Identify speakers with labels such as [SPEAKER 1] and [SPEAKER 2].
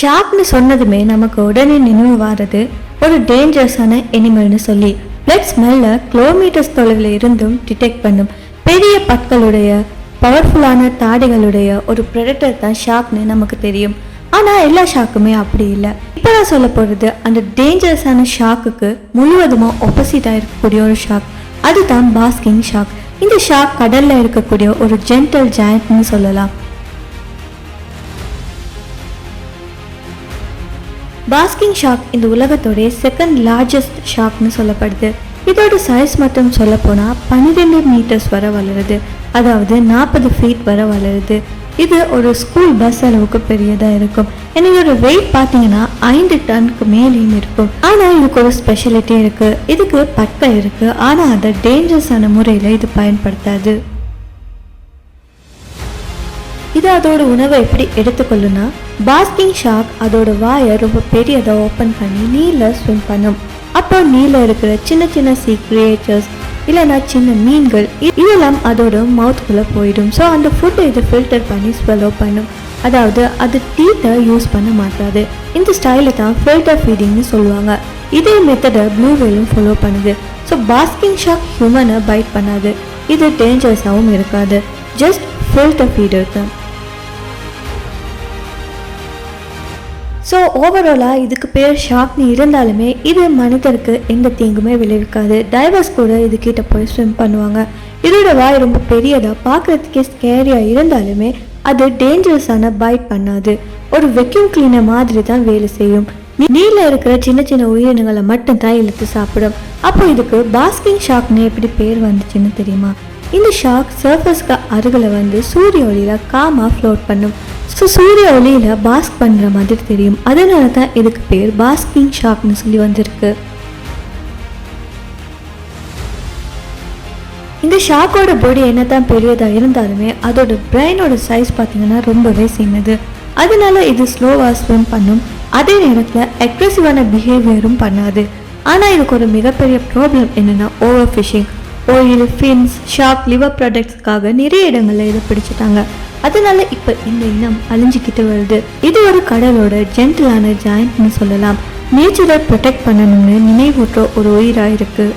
[SPEAKER 1] ஷார்க்னு சொன்னதுமே நமக்கு உடனே நினைவு வர்றது ஒரு டேஞ்சரஸான எனிமல்னு சொல்லி. பிளட் ஸ்மெல்ல கிலோமீட்டர்ஸ் தொலைவில் இருந்தும் டிடெக்ட் பண்ணும். பெரிய பற்களுடைய பவர்ஃபுல்லான தாடிகளுடைய ஒரு ப்ரெடேட்டர் தான் ஷார்க்னு நமக்கு தெரியும். ஆனால் எல்லா ஷார்க்குமே அப்படி இல்லை. இப்போ நான் சொல்ல போகிறது அந்த டேஞ்சரஸான ஷார்க்குக்கு முழுவதுமாக ஆப்போசிட்டாக இருக்கக்கூடிய ஒரு ஷார்க், அதுதான் பாஸ்கிங் ஷார்க். இந்த ஷார்க் கடலில் இருக்கக்கூடிய ஒரு ஜென்டல் ஜாயண்ட்னு சொல்லலாம். பாஸ்கிங் ஷார்க் இந்த உலகத்தோடைய செகண்ட் லார்ஜஸ்ட் ஷார்க்னு சொல்லப்படுது. இதோட சைஸ் மட்டும் சொல்ல போனால் 12 மீட்டர்ஸ் வரை வளருது, அதாவது 40 ஃபீட் வரை வளருது. இது ஒரு ஸ்கூல் பஸ் அளவுக்கு பெரியதாக இருக்கும். இதோட வெயிட் பார்த்தீங்கன்னா 5 டன்னுக்கு மேலேயும் இருக்கும். ஆனால் இதுக்கு ஒரு ஸ்பெஷாலிட்டி இருக்குது. இதுக்கு பட்டை இருக்குது, ஆனால் அதை டேஞ்சரஸான முறையில் இது பயன்படுத்தாது. இது அதோட உணவை எப்படி எடுத்துக்கொள்ளுன்னா, பாஸ்கிங் ஷார்க் அதோட வாயை ரொம்ப பெரியதாக ஓப்பன் பண்ணி நீரில் ஸ்விம் பண்ணும். அப்போ நீரில் இருக்கிற சின்ன சின்ன சீ கிரியேச்சர்ஸ் இல்லைன்னா சின்ன மீன்கள் இதெல்லாம் அதோட மவுத்துக்குள்ளே போயிடும். ஸோ அந்த ஃபுட்டை இது ஃபில்டர் பண்ணி ஸ்வெல்லோ பண்ணும். அதாவது அது டீத்தை யூஸ் பண்ண மாட்டாது. இந்த ஸ்டைலை தான் ஃபில்டர் ஃபீடிங்னு சொல்லுவாங்க. இதே மெத்தடை ப்ளூ வேலும் ஃபாலோ பண்ணுது. ஸோ பாஸ்கிங் ஷார்க் ஹியூமனை பைட் பண்ணாது. இது டேஞ்சரஸாகவும் இருக்காது, ஜஸ்ட் ஃபில்டர் ஃபீடர் தான். ஸோ ஓவராலாக இதுக்கு பேர் ஷார்க்னு இருந்தாலுமே இது மனிதருக்கு எந்த தீங்குமே விளைவிக்காது. டைவர்ஸ் கூட இதுக்கிட்ட போய் ஸ்விம் பண்ணுவாங்க. இதோட வாய் ரொம்ப பெரியதாக பார்க்குறதுக்கே ஸ்கேரியாக இருந்தாலுமே அது டேஞ்சரஸான பைட் பண்ணாது. ஒரு வெக்யூம் கிளீனர் மாதிரி தான் வேலை செய்யும். நீரில் இருக்கிற சின்ன சின்ன உயிரினங்களை மட்டும் தான் இழுத்து சாப்பிடும். அப்போ இதுக்கு பாஸ்கிங் ஷார்க்னு எப்படி பேர் வந்துச்சுன்னு தெரியுமா? இந்த ஷார்க் சர்ஃபஸ்க்கு அருகில் சூரிய ஒளியில் காமாக ஃப்ளோட் பண்ணும். ஸோ சூரிய ஒளியில் பாஸ்க் பண்ணுற மாதிரி தெரியும். அதனால தான் இதுக்கு பேர் பாஸ்கிங் ஷார்க்னு சொல்லி வந்திருக்கு. இந்த ஷார்க்கோட பாடி என்ன தான் பெரியதாக இருந்தாலுமே அதோட பிரெயினோட சைஸ் பார்த்தீங்கன்னா ரொம்பவே சின்னது. அதனால இது ஸ்லோவாக ஸ்விம் பண்ணும். அதே நேரத்தில் அக்ரெசிவான பிஹேவியரும் பண்ணாது. ஆனால் இதுக்கு ஒரு மிகப்பெரிய ப்ராப்ளம் என்னென்னா over fishing. Oil, fins, shark liver ப்ராடக்ட்ஸ்க்காக நிறைய இடங்களில் இதை பிடிச்சிட்டாங்க. அதனால இப்போ இந்த இனம் அழிஞ்சிக்கிட்டு வருது. இது ஒரு கடலோட ஜென்டிலான ஜாயிண்ட்னு சொல்லலாம். நேச்சரை ப்ரொடெக்ட் பண்ணணும்னு நினைவூற்ற ஒரு உயிராக இருக்குது.